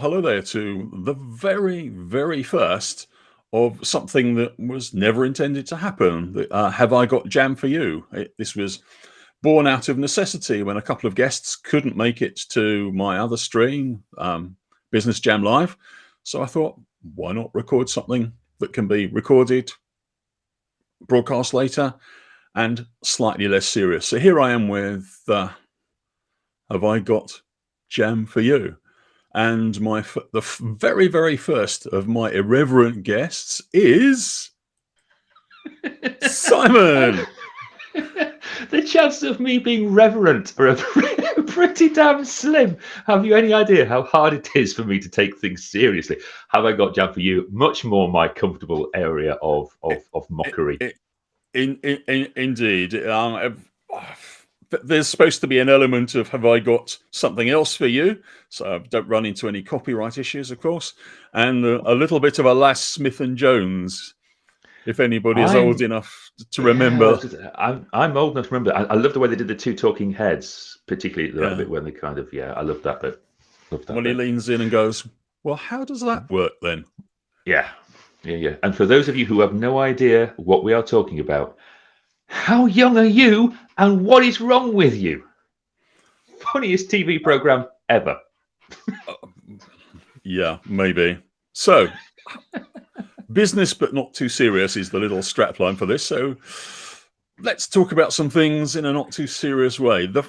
hello there to the very, very first of something that was never intended to happen. Have I got jam for you? This was born out of necessity when a couple of guests couldn't make it to my other stream, Business Jam Live. So I thought, why not record something that can be recorded, broadcast later, and slightly less serious. So here I am with Have I Got Jam for You? And the very, very first of my irreverent guests is Simon. The chances of me being reverent are pretty damn slim. Have you any idea how hard it is for me to take things seriously? Have I got jam for you? Much more my comfortable area of mockery. Indeed. There's supposed to be an element of have I got something else for you? So I don't run into any copyright issues, of course. And a little bit of a Lass Smith and Jones, if anybody is old enough to remember. I'm old enough to remember. I love the way they did the two talking heads, particularly the bit when they kind of, I love that bit. When he leans in and goes, well, how does that work then? Yeah. And for those of you who have no idea what we are talking about, how young are you and what is wrong with you? Funniest TV program ever. Yeah, maybe. So, business but not too serious is the little strapline for this. So, let's talk about some things in a not too serious way. The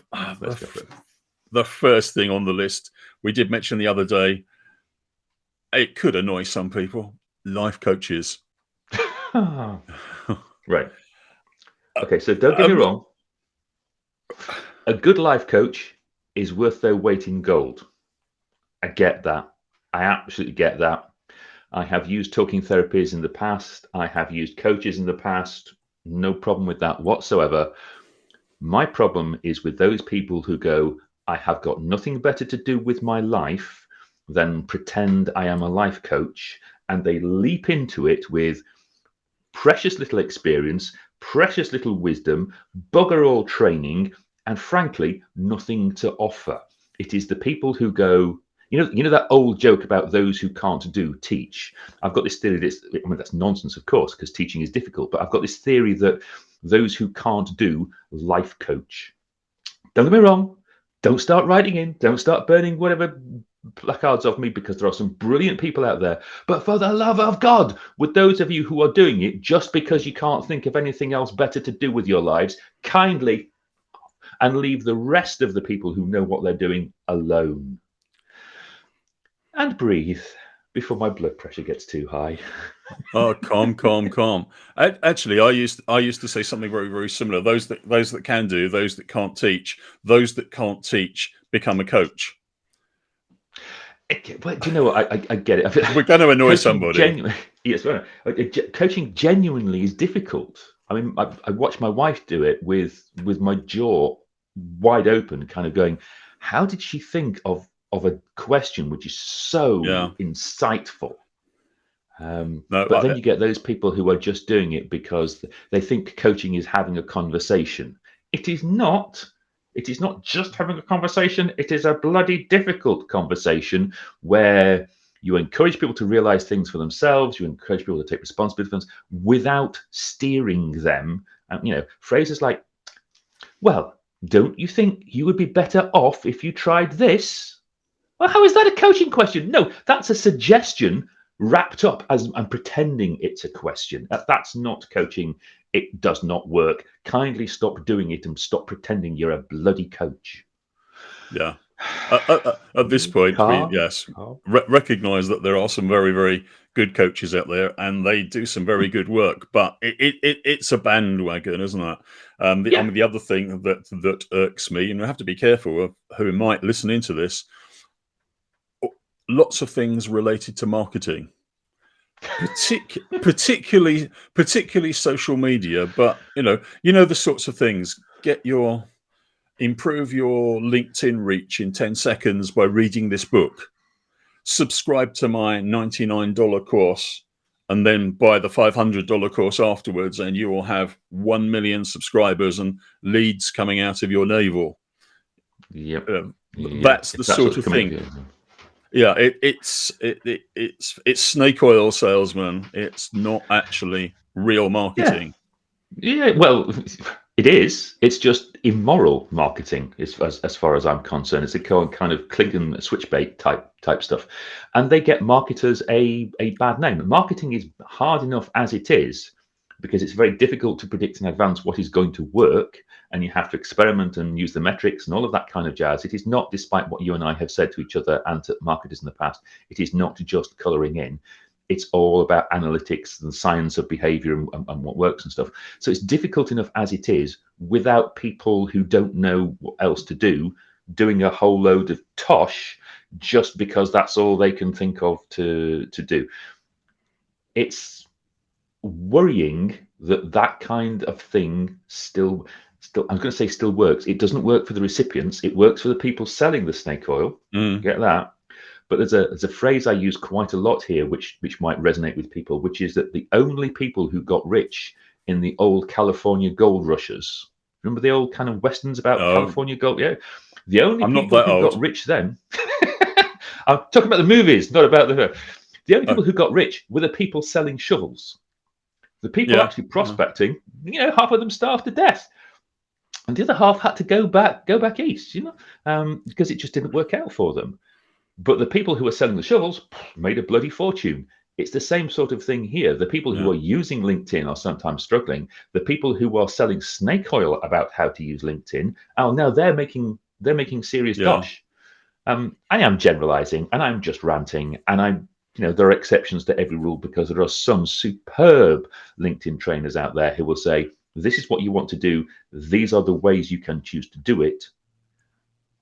first thing on the list, we did mention the other day, it could annoy some people, life coaches. Right. Okay, so don't get me wrong. A good life coach is worth their weight in gold. I get that. I absolutely get that. I have used talking therapies in the past. I have used coaches in the past. No problem with that whatsoever. My problem is with those people who go, I have got nothing better to do with my life than pretend I am a life coach. And they leap into it with precious little experience, precious little wisdom, bugger all training, and frankly, nothing to offer. It is the people who go, you know that old joke about those who can't do teach. I've got this theory that's nonsense, of course, because teaching is difficult, but I've got this theory that those who can't do life coach. Don't get me wrong. Don't start writing in. Don't start burning whatever placards of me, because there are some brilliant people out there. But for the love of God, with those of you who are doing it just because you can't think of anything else better to do with your lives, kindly and leave the rest of the people who know what they're doing alone. And breathe before my blood pressure gets too high. Oh, calm. Actually, I used to say something very, very similar. Those that can do, those that can't teach, those that can't teach become a coach. But do you know what? I get it. We're going to annoy somebody. Yes, coaching genuinely is difficult. I mean, I watched my wife do it with my jaw wide open, kind of going, how did she think of a question which is so insightful? But then you get those people who are just doing it because they think coaching is having a conversation. It is not. It is not just having a conversation. It is a bloody difficult conversation where you encourage people to realize things for themselves. You encourage people to take responsibility for themselves without steering them. Phrases like, well, don't you think you would be better off if you tried this? Well, how is that a coaching question? No, that's a suggestion wrapped up as I'm pretending it's a question. That's not coaching. It does not work. Kindly stop doing it and stop pretending you're a bloody coach. Yeah. At this point, we recognize that there are some very, very good coaches out there, and they do some very good work. But it's a bandwagon, isn't it? I mean, the other thing that irks me, and I have to be careful of who might listen into this. Lots of things related to marketing, particularly social media. But you know the sorts of things. Improve your LinkedIn reach in 10 seconds by reading this book. Subscribe to my $99 course, and then buy the $500 course afterwards, and you will have 1 million subscribers and leads coming out of your navel. Yep. That's the sort of thing. Yeah, it's snake oil salesman. It's not actually real Yeah, marketing. yeah. Well, it is. It's just immoral marketing, as far as I'm concerned. It's a kind of clinking switchbait type stuff, and they get marketers a bad name. Marketing is hard enough as it is, because it's very difficult to predict in advance what is going to work, and you have to experiment and use the metrics and all of that kind of jazz. It is not, despite what you and I have said to each other and to marketers in the past, it is not just colouring in. It's all about analytics and science of behavior and what works and stuff. So it's difficult enough as it is, without people who don't know what else to do, doing a whole load of tosh just because that's all they can think of to do. It's worrying that kind of thing still I'm going to say still works. It doesn't work for the recipients. It works for the people selling the snake oil. Get that? But there's a phrase I use quite a lot here, which might resonate with people, which is that the only people who got rich in the old California gold rushes. Remember the old kind of westerns about California gold? Yeah. The only I'm not people that who old. got rich then. I'm talking about the movies, not about the only people who got rich were the people selling shovels. The people actually prospecting, half of them starved to death, and the other half had to go back east, because it just didn't work out for them. But the people who are selling the shovels made a bloody fortune. It's the same sort of thing here. The people who are using LinkedIn are sometimes struggling. The people who are selling snake oil about how to use LinkedIn, now they're making serious dosh. I am generalizing, and I'm just ranting, and there are exceptions to every rule, because there are some superb LinkedIn trainers out there who will say, this is what you want to do. These are the ways you can choose to do it.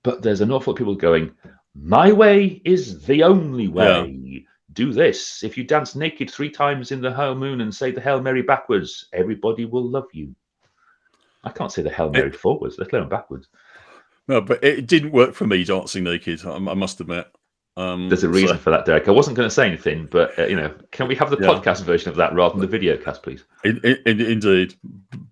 But there's an awful lot of people going, my way is the only way. Yeah. Do this. If you dance naked 3 times in the whole moon and say the Hail Mary backwards, everybody will love you. I can't say the Hail Mary forwards, let alone backwards. No, but it didn't work for me dancing naked, I must admit. There's a reason for that, Derek. I wasn't going to say anything, but can we have the podcast version of that rather than the video cast, please? Indeed.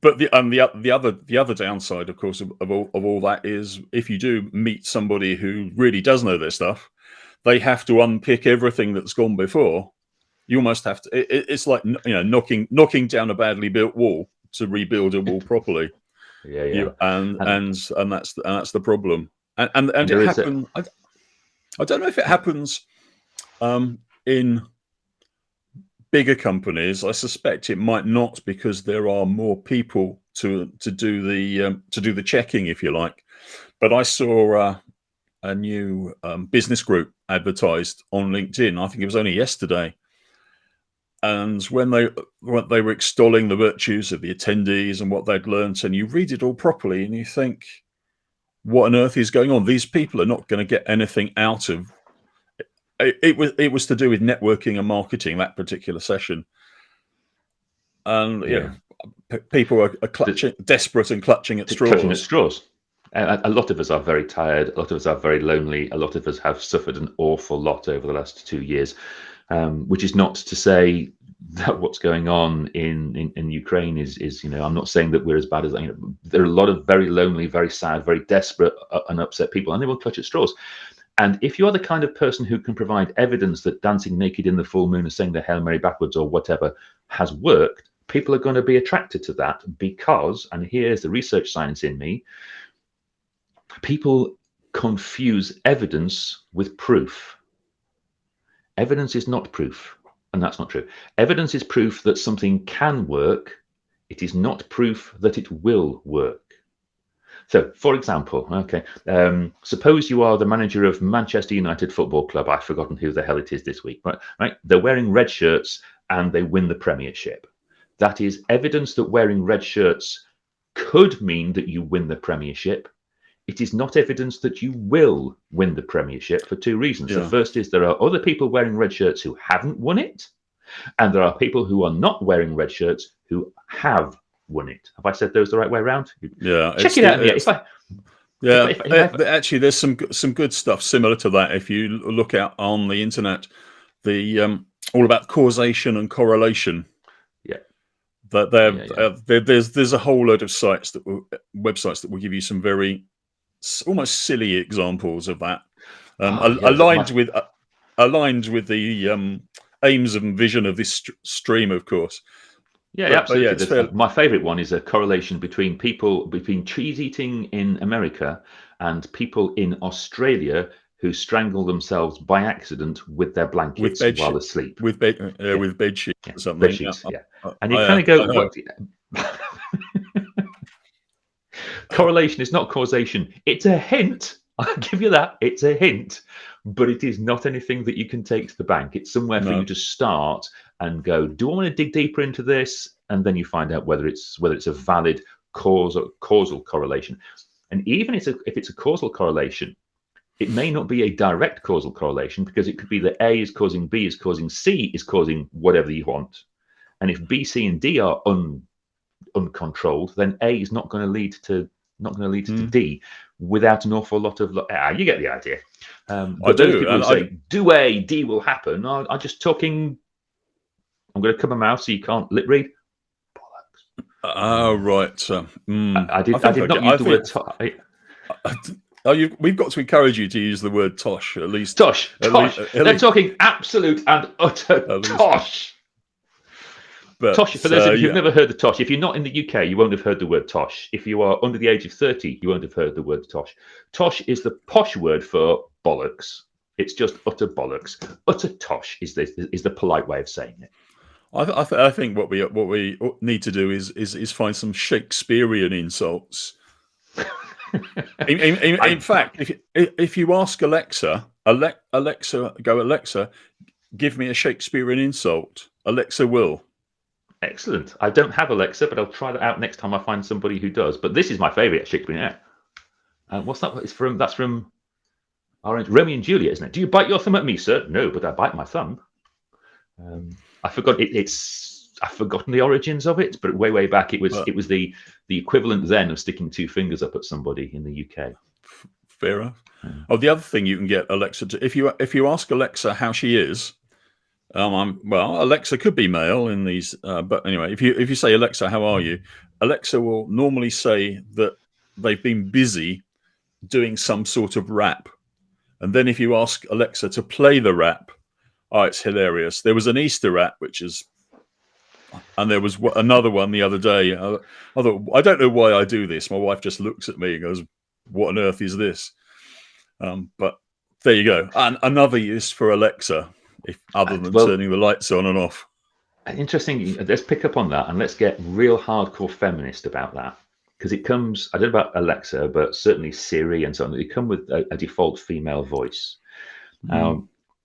But the other downside, of course, of all that is, if you do meet somebody who really does know their stuff, they have to unpick everything that's gone before. You almost have to. It's like knocking down a badly built wall to rebuild a wall properly. Yeah. And that's the problem. And it happened. I don't know if it happens in bigger companies. I suspect it might not, because there are more people to do the checking, if you like. But I saw a new business group advertised on LinkedIn. I think it was only yesterday. And when they were extolling the virtues of the attendees and what they'd learnt, and you read it all properly, and you think, what on earth is going on? These people are not going to get anything out of it. It was to do with networking and marketing, that particular session. And people are desperate and clutching at straws. Clutching at straws. A lot of us are very tired. A lot of us are very lonely. A lot of us have suffered an awful lot over the last 2 years, which is not to say that what's going on in Ukraine is I'm not saying that we're as bad as there are a lot of very lonely, very sad, very desperate and upset people, and they will clutch at straws. And if you're the kind of person who can provide evidence that dancing naked in the full moon or saying the Hail Mary backwards or whatever has worked, people are going to be attracted to that because, and here's the research science in me, people confuse evidence with proof. Evidence is not proof, and that's not true. Evidence is proof that something can work. It is not proof that it will work. So, for example, suppose you are the manager of Manchester United Football Club. I've forgotten who the hell it is this week. Right? They're wearing red shirts and they win the Premiership. That is evidence that wearing red shirts could mean that you win the Premiership. It is not evidence that you will win the Premiership for 2 reasons. The first is there are other people wearing red shirts who haven't won it, and there are people who are not wearing red shirts who have won it. Have I said those the right way around? Yeah, check it out. Actually, there's some good stuff similar to that. If you look out on the internet, the all about causation and correlation. There's a whole load of websites that will give you some very almost silly examples of that, aligned with aligned with the aims and vision of this stream, of course. Yeah, But yeah, absolutely. it's fair. My favorite one is a correlation between cheese eating in America and people in Australia who strangle themselves by accident with their with blankets bed while asleep. with bed Yeah, with bed sheets yeah, or something. bed Yeah, sheets. Yeah, and you kind of I go, know. what? Correlation is not causation. It's a hint. I'll give you that. It's a hint, but it is not anything that you can take to the bank. It's somewhere for you No. to start and go, do I want to dig deeper into this? And then you find out whether it's a valid causal correlation. And even if it's a causal correlation, it may not be a direct causal correlation, because it could be that A is causing B is causing C is causing whatever you want. And if B, C, and D are uncontrolled, then A is not going to lead to D without an awful lot of you get the idea. But those people who say do A, D will happen are just talking. I'm going to cover my mouth so you can't lip read. Oh, right. I did not use the word. We've got to encourage you to use the word tosh, at least. Tosh. They're talking absolute and utter tosh. But, tosh, for those of you who've never heard the tosh, if you're not in the UK, you won't have heard the word tosh. If you are under the age of 30, you won't have heard the word tosh. Tosh is the posh word for bollocks. It's just utter bollocks. Utter tosh is the polite way of saying it. I think what we need to do is find some Shakespearean insults. in fact, if you ask Alexa, Alexa, give me a Shakespearean insult, Alexa will. Excellent. I don't have Alexa, but I'll try that out next time I find somebody who does. But this is my favourite Shakespearean. What's that? That's from Orange Romeo and Juliet, isn't it? Do you bite your thumb at me, sir? No, but I bite my thumb. I forgot I've forgotten the origins of it, but way back it was the equivalent then of sticking two fingers up at somebody in the UK. Fair enough. Oh, the other thing you can get Alexa to, if you ask Alexa how she is, Alexa could be male in these, but anyway, if you say Alexa, how are you? Alexa will normally say that they've been busy doing some sort of rap, and then if you ask Alexa to play the rap, it's hilarious. There was an Easter rap, and there was another one the other day. I thought, I don't know why I do this. My wife just looks at me and goes, "What on earth is this?" But there you go. And another use for Alexa, other than turning the lights on and off. Interesting. Let's pick up on that and let's get real hardcore feminist about that, because it comes. I don't know about Alexa, but certainly Siri and so on. They come with a default female voice.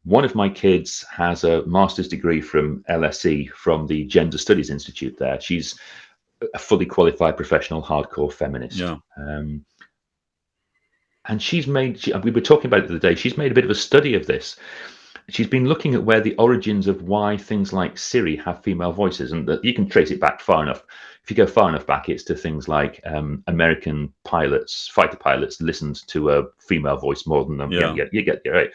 One of my kids has a master's degree from LSE, from the Gender Studies Institute there. She's a fully qualified professional hardcore feminist. Yeah. And we were talking about it the other day, she's made a bit of a study of this. She's been looking at where the origins of why things like Siri have female voices, and that you can trace it back far enough. If you go far enough back, it's to things like American fighter pilots listened to a female voice more than them. Yeah. You get it, right?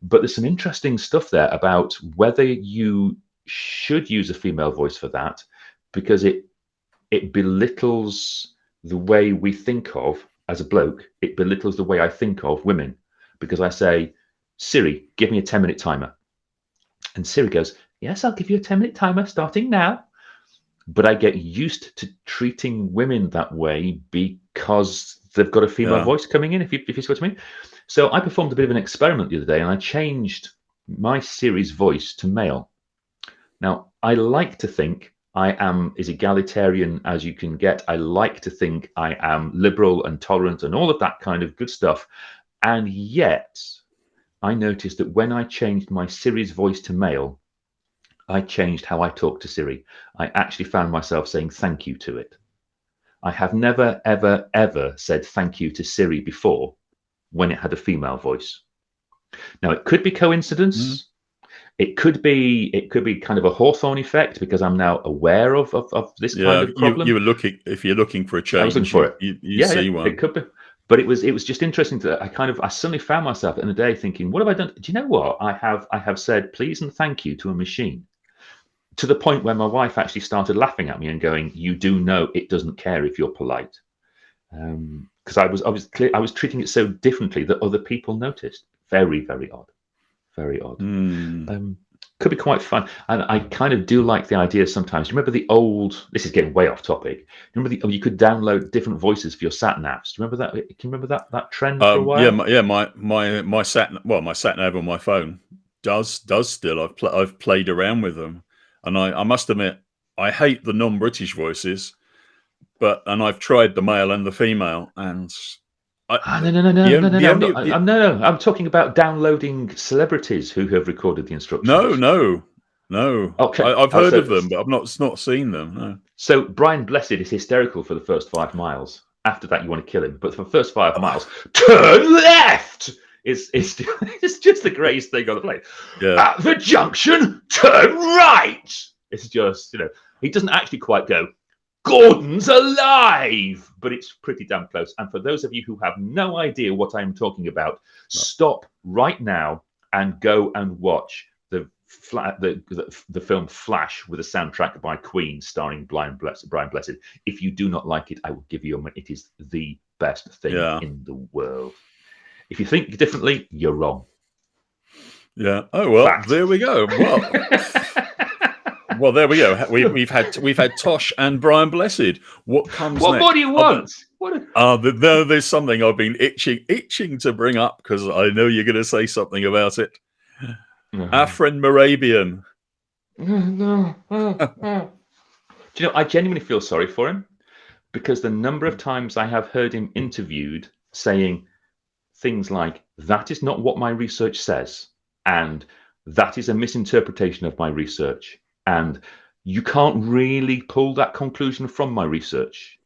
But there's some interesting stuff there about whether you should use a female voice for that, because it belittles the way we think of, as a bloke, it belittles the way I think of women. Because I say, Siri, give me a 10-minute timer. And Siri goes, yes, I'll give you a 10-minute timer starting now. But I get used to treating women that way because they've got a female voice coming in, if you see what I mean. So I performed a bit of an experiment the other day, and I changed my Siri's voice to male. Now, I like to think I am as egalitarian as you can get. I like to think I am liberal and tolerant and all of that kind of good stuff. And yet, I noticed that when I changed my Siri's voice to male, I changed how I talk to Siri. I actually found myself saying thank you to it. I have never, ever, ever said thank you to Siri before when it had a female voice. Now, it could be coincidence. It could be kind of a Hawthorne effect, because I'm now aware of this kind of problem. You were looking, if you're looking for a change, I was looking for it. You see one. It could be. But it was just interesting that I suddenly found myself in a day thinking, what have I done? Do you know what? I have said please and thank you to a machine, to the point where my wife actually started laughing at me and going, you do know it doesn't care if you're polite. Because I was treating it so differently that other people noticed. Very, very odd. Very odd. Mm. Could be quite fun. And I kind of do like the idea sometimes. Do you remember the old, this is getting way off topic. Do you remember you could download different voices for your sat navs? Do you remember that? Can you remember that trend for a while? My sat nav on my phone does still. I've played around with them, and I must admit I hate the non-British voices, and I've tried the male and the female, and No. I'm talking about downloading celebrities who have recorded the instructions. No. Okay, I've heard of them, but I've not seen them. No. So Brian Blessed is hysterical for the first 5 miles. After that, you want to kill him. But for the first 5 miles, turn left. It's just the greatest thing on the plane. Yeah. At the junction, turn right. It's just, he doesn't actually quite go, Gordon's alive, but it's pretty damn close. And for those of you who have no idea what I'm talking about, stop right now and go and watch the film Flash with a soundtrack by Queen starring Brian Blessed. If you do not like it, I will give you a minute. It is the best thing in the world. If you think differently, you're wrong. Yeah. Oh well, Fact. There we go. Well, there we go. We've had Tosh and Brian Blessed. What comes next? What more do you want? There's something I've been itching to bring up because I know you're going to say something about it. Our friend Morabian. Do you know, I genuinely feel sorry for him because the number of times I have heard him interviewed saying things like, that is not what my research says, and that is a misinterpretation of my research, and you can't really pull that conclusion from my research.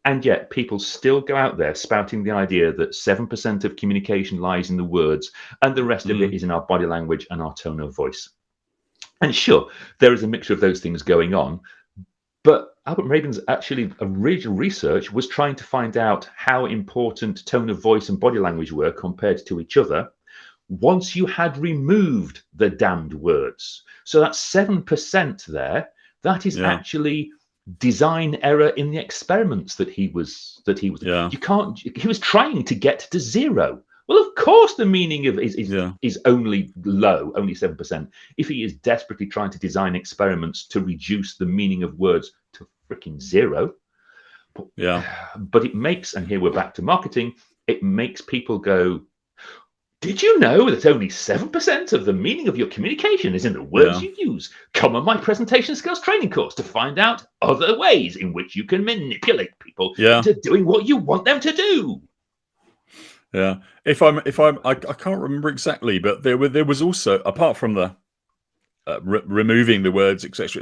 And yet people still go out there spouting the idea that 7% of communication lies in the words and the rest of it is in our body language and our tone of voice. And sure, there is a mixture of those things going on, but Albert Mehrabian's actually original research was trying to find out how important tone of voice and body language were compared to each other once you had removed the damned words. So that's 7% there. That is actually design error in the experiments that he was you can't, he was trying to get to 0. Well, of course the meaning of is only low, only 7%, if he is desperately trying to design experiments to reduce the meaning of words to freaking 0. But it makes, and here we're back to marketing, it makes people go, did you know that only 7% of the meaning of your communication is in the words you use? Come on my presentation skills training course to find out other ways in which you can manipulate people into doing what you want them to do. Yeah, I can't remember exactly, but there was also, apart from the removing the words, etc.,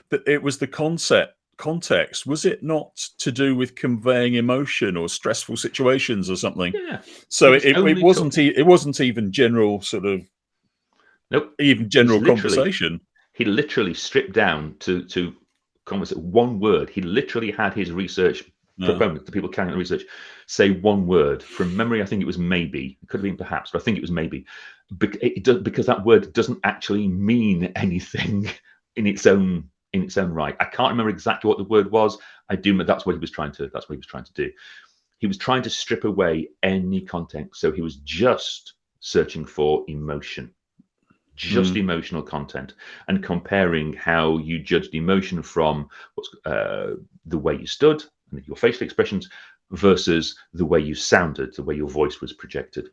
that it was the context. Was it not to do with conveying emotion or stressful situations or something? Yeah. So it wasn't even general sort of even general conversation. He literally stripped down to one word. He literally had his research proponents, the people carrying out the research, say one word. From memory, I think it was maybe. It could have been perhaps, but I think it was maybe. Because that word doesn't actually mean anything in its own right. I can't remember exactly what the word was. I do know that's what he was trying to do. He was trying to strip away any content. So he was just searching for emotion, just emotional content, and comparing how you judged emotion from the way you stood and your facial expressions versus the way you sounded, the way your voice was projected.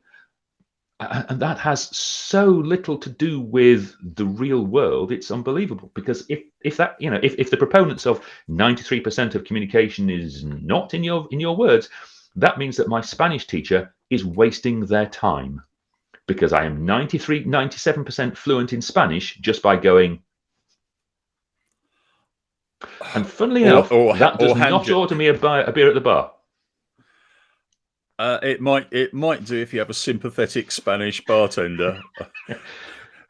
And that has so little to do with the real world. It's unbelievable, because if the proponents of 93% of communication is not in your words, that means that my Spanish teacher is wasting their time, because I am 97% fluent in Spanish just by going. And funnily enough, that does not order me a beer at the bar. It might do if you have a sympathetic Spanish bartender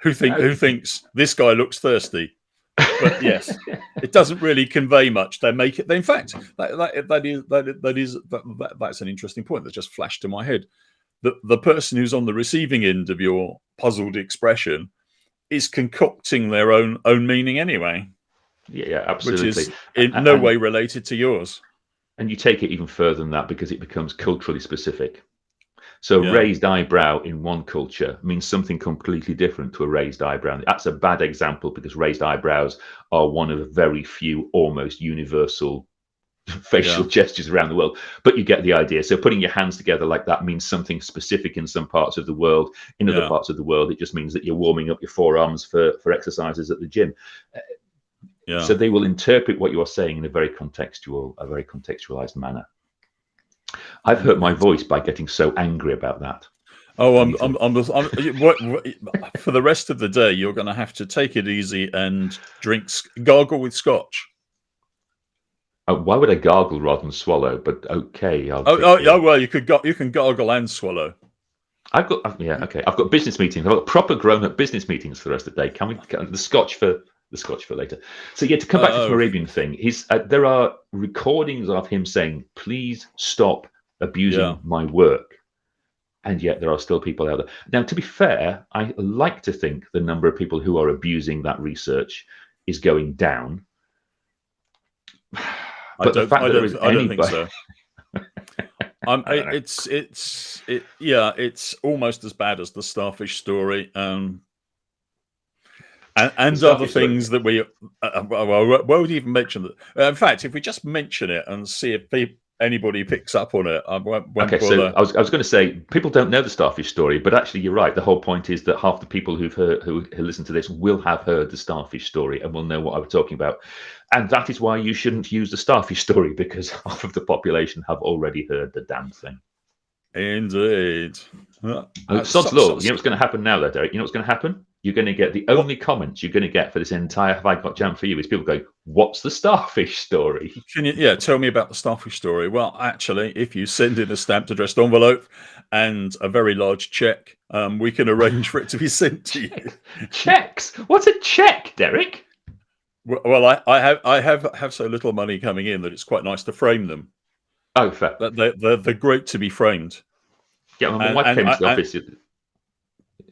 who thinks this guy looks thirsty. But yes, it doesn't really convey much. They make it. In fact, that's an interesting point that just flashed to my head. The person who's on the receiving end of your puzzled expression is concocting their own meaning anyway. Yeah, absolutely. Which is in no way related to yours. And you take it even further than that, because it becomes culturally specific. So Yeah. raised eyebrow in one culture means something completely different to a raised eyebrow. That's a bad example because raised eyebrows are one of very few almost universal facial gestures around the world, but you get the idea. So putting your hands together like that means something specific in some parts of the world. In other parts of the world, it just means that you're warming up your forearms for exercises at the gym. So they will interpret what you are saying in a very contextualized manner. I've hurt my voice by getting so angry about that. Oh, for the rest of the day, you're going to have to take it easy and gargle with scotch. Why would I gargle rather than swallow? But okay, well, you can gargle and swallow. I've got business meetings. I've got proper grown-up business meetings for the rest of the day. Can we the scotch for later? So yeah, to come back to the Moravian thing, there are recordings of him saying, "Please stop abusing my work," and yet there are still people out there. Now, to be fair, I like to think the number of people who are abusing that research is going down. But the fact that there is anybody. I don't think so. It's almost as bad as the starfish story, and other things that we won't even mention that. In fact, if we just mention it and see if anybody picks up on it, I won't bother. So I was going to say people don't know the starfish story, but actually you're right. The whole point is that half the people who listen to this will have heard the starfish story and will know what I was talking about. And that is why you shouldn't use the starfish story, because half of the population have already heard the damn thing. Indeed. Sod's law. You know what's going to happen now, though, Derek? You know what's going to happen? You're going to get the only comments you're going to get for this entire "Have I Got Jam for You" is people going, "What's the starfish story?" Can you, tell me about the starfish story? Well, actually, if you send in a stamped addressed envelope and a very large check, we can arrange for it to be sent to you. Checks? What's a check, Derek? Well, I have so little money coming in that it's quite nice to frame them. Oh, fair. They're great to be framed. Yeah, my wife came into the office.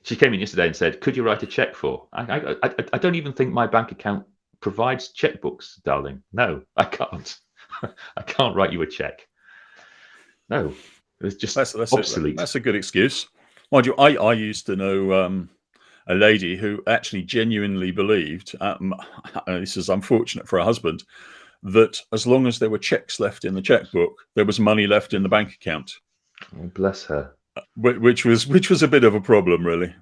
She came in yesterday and said, "Could you write a check for?" I don't even think my bank account provides checkbooks, darling. No, I can't. I can't write you a check. No, it's just obsolete. That's a good excuse. Mind you, I used to know a lady who actually genuinely believed, this is unfortunate for her husband, that as long as there were checks left in the checkbook, there was money left in the bank account. Oh, bless her. Which was a bit of a problem, really.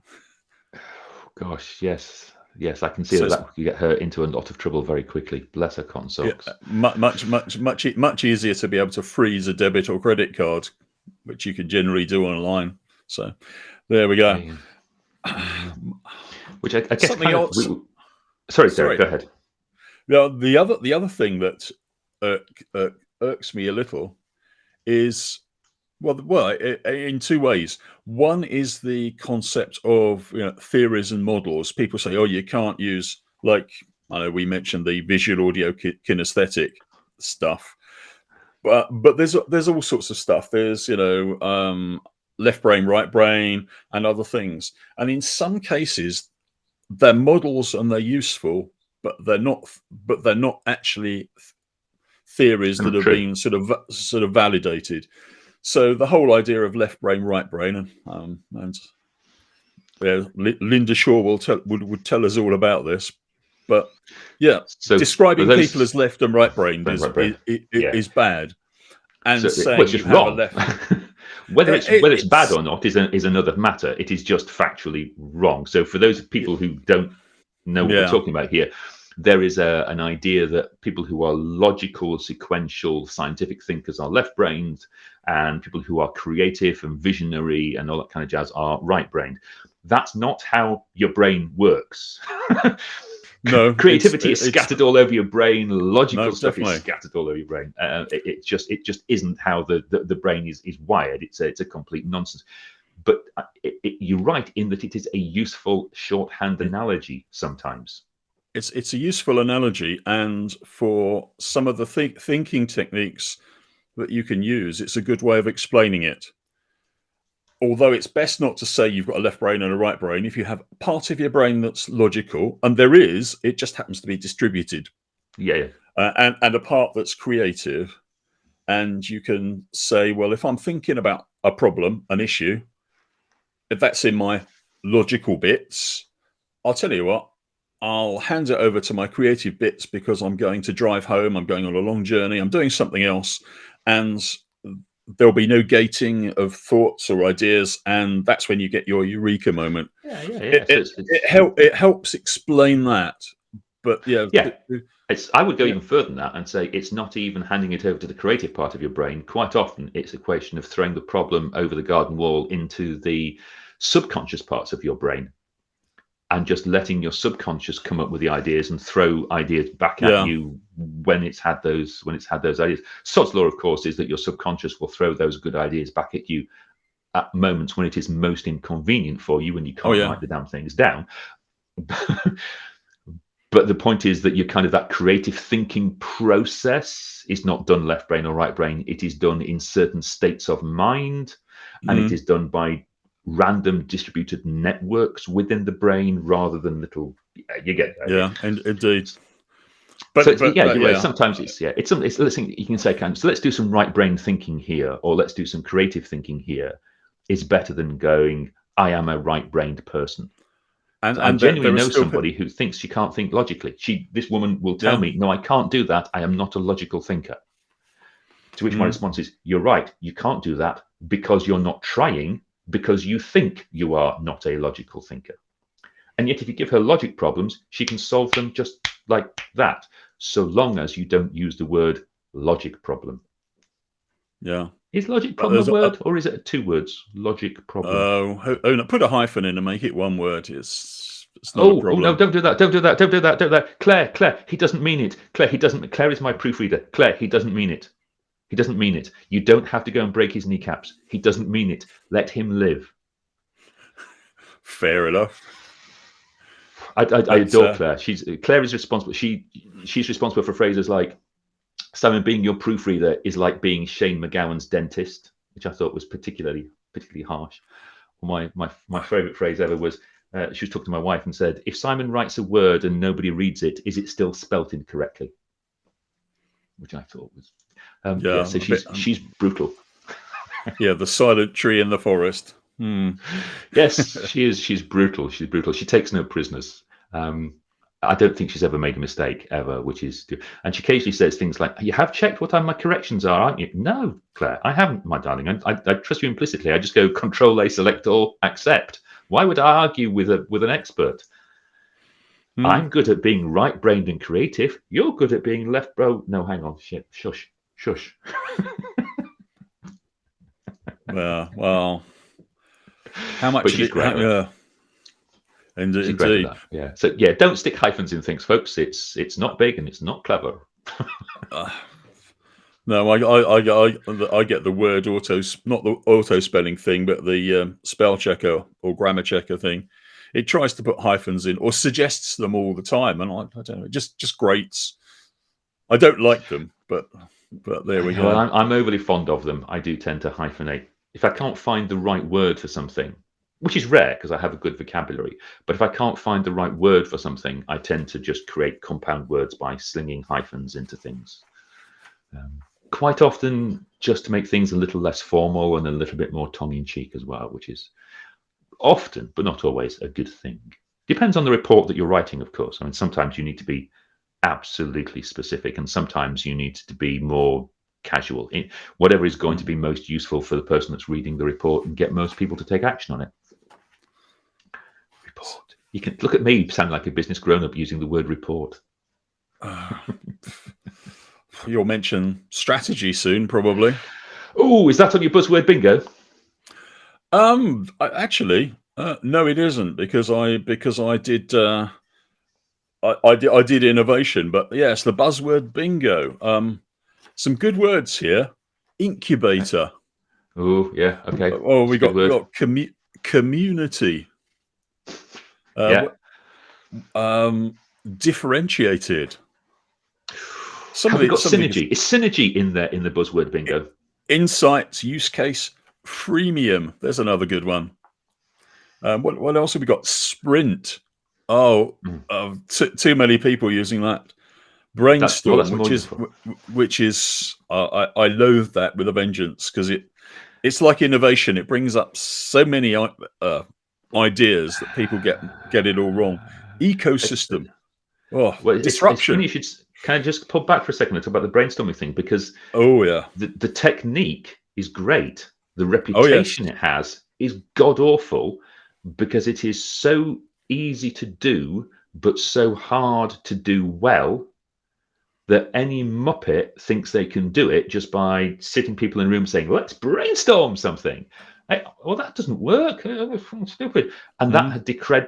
Gosh, yes, I can see that could get her into a lot of trouble very quickly. Bless her cotton socks. Yeah, much easier to be able to freeze a debit or credit card, which you can generally do online. So there we go. Which I guess something else. Sorry, Derek, go ahead. Now, the other thing that irks me a little is. Well, in two ways. One is the concept of theories and models. People say, "Oh, you can't use," like I know we mentioned the visual audio kinesthetic stuff, but there's all sorts of stuff. There's left brain, right brain, and other things. And in some cases, they're models and they're useful, but they're not actually theories that have been sort of validated. So the whole idea of left brain, right brain, and Linda Shaw would tell us all about this. But so describing people as left and right brained is bad, and saying you have a left. whether it's bad or not is another matter. It is just factually wrong. So for those people who don't know what we're talking about here, there is an idea that people who are logical, sequential, scientific thinkers are left-brained, and people who are creative and visionary and all that kind of jazz are right-brained. That's not how your brain works. No, creativity is scattered all over your brain. Logical stuff is scattered all over your brain. It just isn't how the brain is wired. It's a complete nonsense. But you're right in that it is a useful shorthand analogy sometimes. It's a useful analogy, and for some of the thinking techniques that you can use, it's a good way of explaining it. Although it's best not to say you've got a left brain and a right brain. If you have part of your brain that's logical, and there is, it just happens to be distributed. Yeah. And a part that's creative, and you can say, well, if I'm thinking about a problem, an issue, if that's in my logical bits, I'll tell you what, I'll hand it over to my creative bits because I'm going to drive home, I'm going on a long journey, I'm doing something else, and there'll be no gating of thoughts or ideas, and that's when you get your eureka moment. Yeah. It helps explain that. But yeah, I would go even further than that and say it's not even handing it over to the creative part of your brain. Quite often, it's a question of throwing the problem over the garden wall into the subconscious parts of your brain, and just letting your subconscious come up with the ideas and throw ideas back at you when it's had those ideas. Sod's law, of course, is that your subconscious will throw those good ideas back at you at moments when it is most inconvenient for you, when you can't write the damn things down. But the point is that you're kind of, that creative thinking process is not done left brain or right brain. It is done in certain states of mind, and it is done by random distributed networks within the brain rather than little. You get that? Yeah, and indeed. But, so you're right. Sometimes it's something. Let's think, you can say, so let's do some right brain thinking here, or let's do some creative thinking here. Is better than going, I am a right brained person. And I genuinely know somebody who thinks she can't think logically. This woman will tell me, no, I can't do that. I am not a logical thinker. To which my response is, you're right. You can't do that because you're not trying, because you think you are not a logical thinker. And yet if you give her logic problems, she can solve them just like that, so long as you don't use the word logic problem. Yeah. Is logic problem a word, or is it 2 words? Logic problem. Oh, no, put a hyphen in and make it 1 word. It's not a problem. Oh, no, don't do that. Claire, he doesn't mean it. Claire is my proofreader. Claire, he doesn't mean it. He doesn't mean it. You don't have to go and break his kneecaps. He doesn't mean it. Let him live. Fair enough. I adore Claire. Claire is responsible. She's responsible for phrases like, Simon, being your proofreader is like being Shane McGowan's dentist, which I thought was particularly harsh. My favorite phrase ever was, she was talking to my wife and said, if Simon writes a word and nobody reads it, is it still spelt incorrectly? Which I thought was, so she's brutal. Yeah, the silent tree in the forest. Yes, she is. She's brutal. She's brutal. She takes no prisoners. I don't think she's ever made a mistake ever, and she occasionally says things like, you have checked what my corrections are, aren't you? No, Claire, I haven't, my darling. I trust you implicitly. I just go Control-A, select all, accept. Why would I argue with an expert? I'm good at being right-brained and creative. You're good at being left-brained. No, hang on. Shit. Shush. Well, how much? But she's great. Indeed. Yeah. So don't stick hyphens in things, folks. It's not big and it's not clever. No, I get the word not the auto spelling thing, but the spell checker or grammar checker thing. It tries to put hyphens in or suggests them all the time, and I don't know, it just grates. I don't like them, but there we go. Well, I'm overly fond of them. I do tend to hyphenate. If I can't find the right word for something, which is rare because I have a good vocabulary, but if I can't find the right word for something, I tend to just create compound words by slinging hyphens into things. Quite often just to make things a little less formal and a little bit more tongue-in-cheek as well, which is often, but not always, a good thing. Depends on the report that you're writing, of course. I mean, sometimes you need to be absolutely specific, and sometimes you need to be more casual. Whatever is going to be most useful for the person that's reading the report and get most people to take action on it. Report. You can look at me, sound like a business grown-up using the word report. You'll mention strategy soon, probably. Oh, is that on your buzzword bingo? Actually, no, it isn't, because I did I did innovation, but yes, the buzzword bingo. Some good words here. Incubator. Oh yeah, okay. Oh, we got community. Differentiated. Have we got synergy? Is synergy in there in the buzzword bingo? Insights, use case, freemium. There's another good one. What else have we got? Sprint. Oh, too many people using that. Brainstorm, which is I loathe that with a vengeance, because it's like innovation. It brings up so many ideas that people get it all wrong. It's, Ecosystem. Oh, well, it's funny disruption. you should. Can I just pull back for a second and talk about the brainstorming thing? Because Oh yeah. the technique is great. The Oh yes. reputation it has is god awful because it is so easy to do, but so hard to do well that any muppet thinks they can do it just by sitting people in a room saying, let's brainstorm something. Well, that doesn't work. Stupid. And that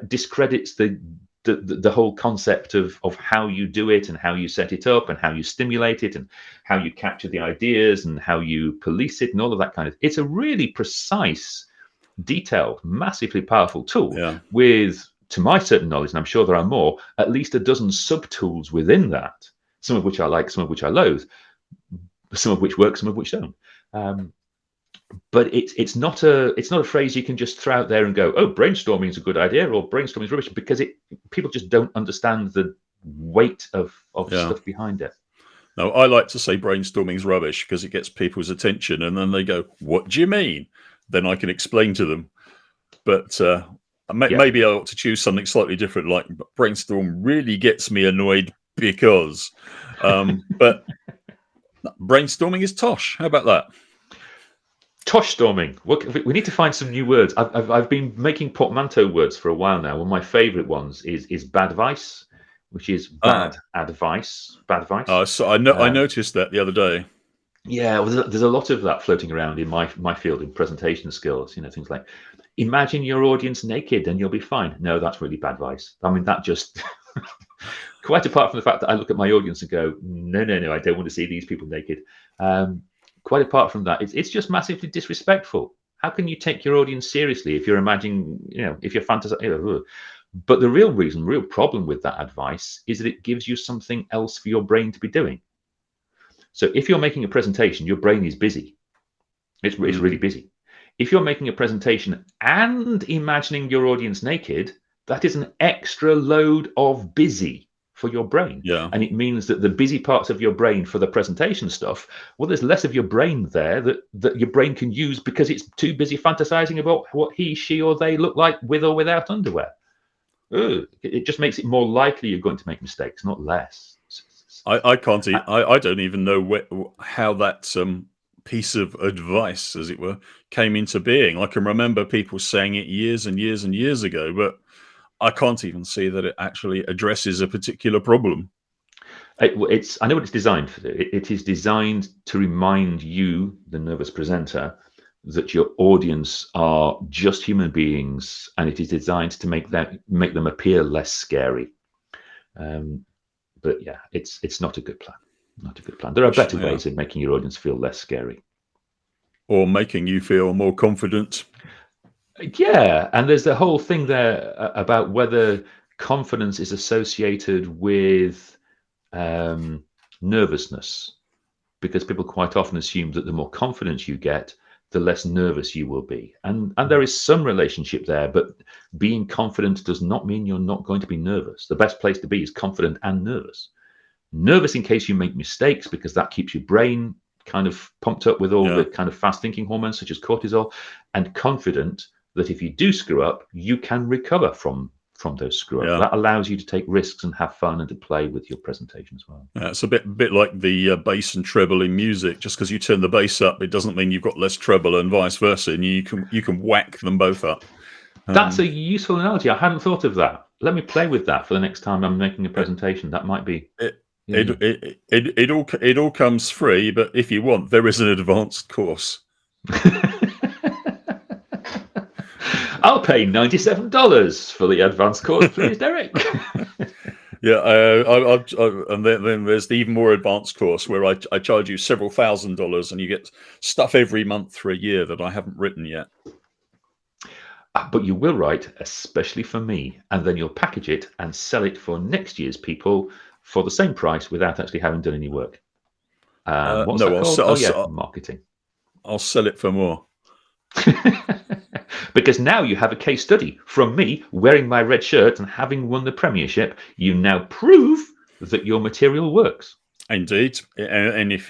discredits the whole concept of how you do it and how you set it up and how you stimulate it and how you capture the ideas and how you police it and all of that kind of. It's a really precise, detailed, massively powerful tool with, to my certain knowledge, and I'm sure there are more, at least a dozen sub-tools within that, some of which I like, some of which I loathe, some of which work, some of which don't. But it's not a phrase you can just throw out there and go, oh, brainstorming is a good idea or brainstorming is rubbish, because people just don't understand the weight of stuff behind it. No, I like to say brainstorming is rubbish because it gets people's attention, and then they go, "What do you mean?" Then I can explain to them. But maybe I ought to choose something slightly different, like brainstorm really gets me annoyed because. But brainstorming is tosh. How about that? Tosh storming. We need to find some new words. I've been making portmanteau words for a while now. One of my favourite ones is bad advice, which is bad advice. Bad advice. So I noticed that the other day. Yeah, well, there's a lot of that floating around in my field in presentation skills. You know, things like, imagine your audience naked and you'll be fine. No, that's really bad advice. I mean, that just quite apart from the fact that I look at my audience and go, no, I don't want to see these people naked. Quite apart from that, it's just massively disrespectful. How can you take your audience seriously if you're imagining, if you're fantasizing? But the real problem with that advice is that it gives you something else for your brain to be doing. So if you're making a presentation, your brain is busy. It's really busy. If you're making a presentation and imagining your audience naked, that is an extra load of busy for your brain. Yeah. And it means that the busy parts of your brain for the presentation stuff, well, there's less of your brain there that your brain can use because it's too busy fantasizing about what he, she, or they look like with or without underwear. It just makes it more likely you're going to make mistakes, not less. I can't. I don't even know how that piece of advice, as it were, came into being. I can remember people saying it years and years and years ago, but I can't even see that it actually addresses a particular problem. I know what it's designed for. It is designed to remind you, the nervous presenter, that your audience are just human beings, and it is designed to make them appear less scary. But yeah, it's not a good plan. Not a good plan. There are better ways of making your audience feel less scary, or making you feel more confident. Yeah, and there's the whole thing there about whether confidence is associated with nervousness, because people quite often assume that the more confidence you get, the less nervous you will be. And there is some relationship there, but being confident does not mean you're not going to be nervous. The best place to be is confident and nervous. Nervous in case you make mistakes, because that keeps your brain kind of pumped up with all the kind of fast thinking hormones such as cortisol, and confident that if you do screw up, you can recover from those screw ups. That allows you to take risks and have fun and to play with your presentation as well. It's a bit like the bass and treble in music. Just because you turn the bass up, it doesn't mean you've got less treble, and vice versa. And you can whack them both up. That's a useful analogy. I hadn't thought of that. Let me play with that for the next time I'm making a presentation. That might be. It all comes free, but if you want, there is an advanced course. I'll pay $97 for the advanced course, please, Derek. And then there's the even more advanced course where I charge you several $1,000s, and you get stuff every month for a year that I haven't written yet. But you will write, especially for me, and then you'll package it and sell it for next year's people for the same price without actually having done any work. What's that called? Marketing. I'll sell it for more. Because now you have a case study from me wearing my red shirt and having won the premiership. You now prove that your material works. Indeed, and if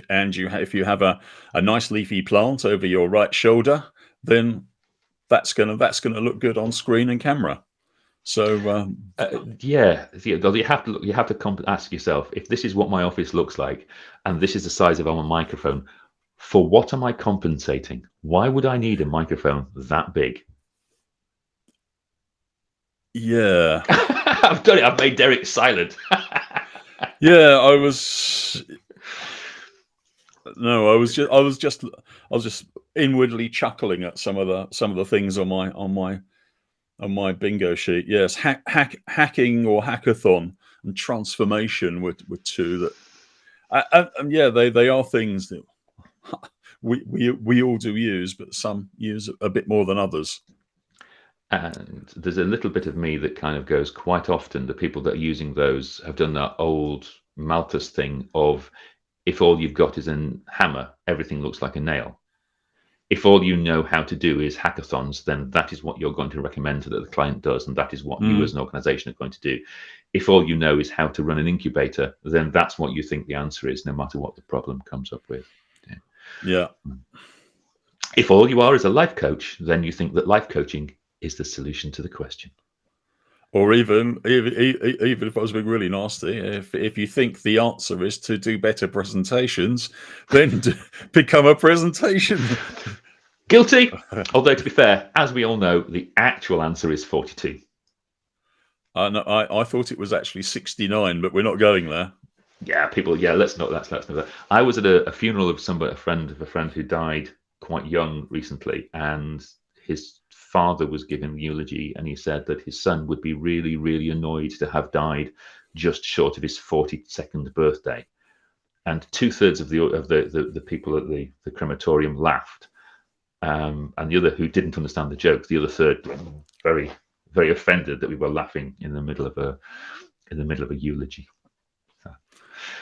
you have a nice leafy plant over your right shoulder, then that's gonna look good on screen and camera. So Yeah, you have to ask yourself, if this is what my office looks like, and this is the size of our microphone, for what am I compensating? Why would I need a microphone that big? yeah, I've done it. I've made Derek silent. yeah, I was just inwardly chuckling at some of the things on my bingo sheet. Yes, hacking or hackathon and transformation were two that, and yeah, they are things that we all do use, but some use a bit more than others. And there's a little bit of me that kind of goes, quite often the people that are using those have done that old Malthus thing of, if all you've got is a hammer, everything looks like a nail. If all you know how to do is hackathons, then that is what you're going to recommend that the client does, and that is what you as an organization are going to do. If all you know is how to run an incubator, then that's what you think the answer is, no matter what the problem comes up with. Yeah. If all you are is a life coach, then you think that life coaching is the solution to the question. Or even if I was being really nasty, if you think the answer is to do better presentations, then become a presentation. Guilty. Although, to be fair, as we all know, the actual answer is 42. No, I thought it was actually 69, but we're not going there. Yeah, people. Yeah, let's not that. I was at a funeral of a friend who died quite young recently, and his father was giving the eulogy, and he said that his son would be really, really annoyed to have died just short of his 42nd birthday. And 2/3 of the people at the crematorium laughed, and the other, who didn't understand the joke, the other third, very, very offended that we were laughing in the middle of a eulogy.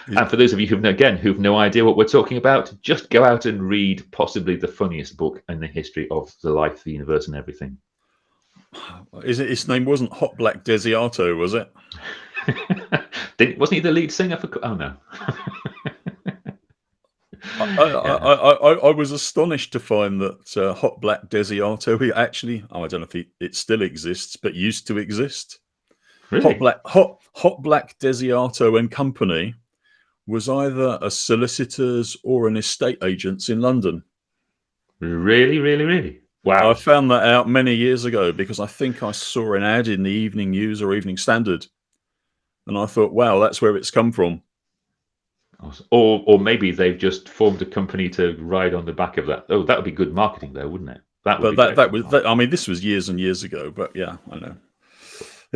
And for those of you who've no idea what we're talking about, just go out and read possibly the funniest book in the history of the life, the universe, and everything. His name wasn't Hot Black Desiato, was it? Wasn't he the lead singer for? Oh no. I was astonished to find that Hot Black Desiato, he actually, I don't know if it still exists, but used to exist. Really? Hot Black Desiato and Company was either a solicitor's or an estate agent's in London. Really, really, really? Wow. I found that out many years ago because I think I saw an ad in the Evening News or Evening Standard, and I thought, wow, that's where it's come from. Or maybe they've just formed a company to ride on the back of that. Oh, that would be good marketing, though, wouldn't it? I mean, this was years and years ago, but yeah, I know.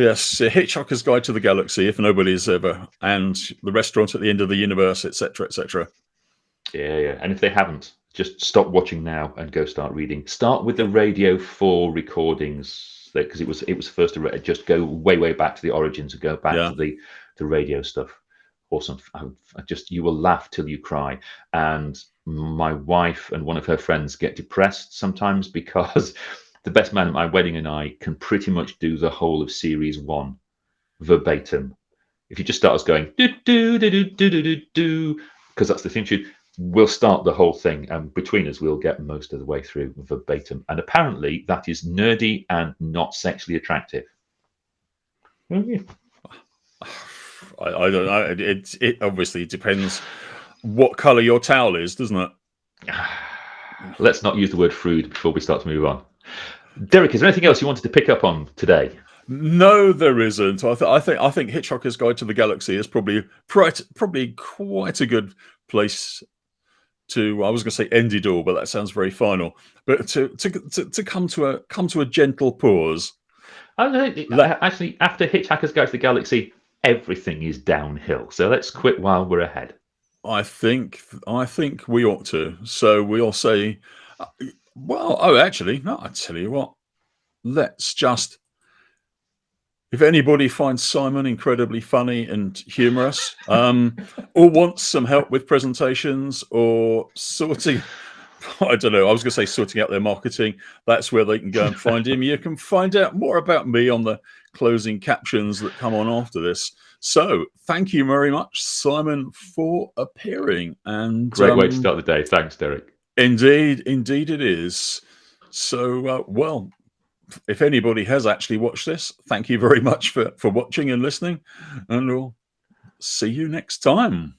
Yes, Hitchhiker's Guide to the Galaxy, if nobody's ever, and The Restaurant at the End of the Universe, etc., etc. Yeah. And if they haven't, just stop watching now and go start reading. Start with the Radio 4 recordings, because it was first to just go way back to the origins and go back to the radio stuff. Awesome. You will laugh till you cry. And my wife and one of her friends get depressed sometimes because the best man at my wedding and I can pretty much do the whole of series 1 verbatim. If you just start us going do do do do do do do do, because that's the theme tune, we'll start the whole thing, and between us we'll get most of the way through verbatim. And apparently that is nerdy and not sexually attractive. I don't know. It obviously depends what colour your towel is, doesn't it? Let's not use the word fruit before we start to move on. Derek, is there anything else you wanted to pick up on today? No, there isn't. I think Hitchhiker's Guide to the Galaxy is probably quite a good place to. I was going to say end it all, but that sounds very final. But to come to a gentle pause. Actually, after Hitchhiker's Guide to the Galaxy, everything is downhill. So let's quit while we're ahead. I think we ought to. So we'll say, actually, no. I tell you what. Let's just. If anybody finds Simon incredibly funny and humorous, or wants some help with presentations or sorting, I don't know, I was going to say sorting out their marketing, that's where they can go and find him. You can find out more about me on the closing captions that come on after this. So thank you very much, Simon, for appearing. And Great way to start the day. Thanks, Derek. Indeed it is. So, well, if anybody has actually watched this, thank you very much for watching and listening, and we'll see you next time.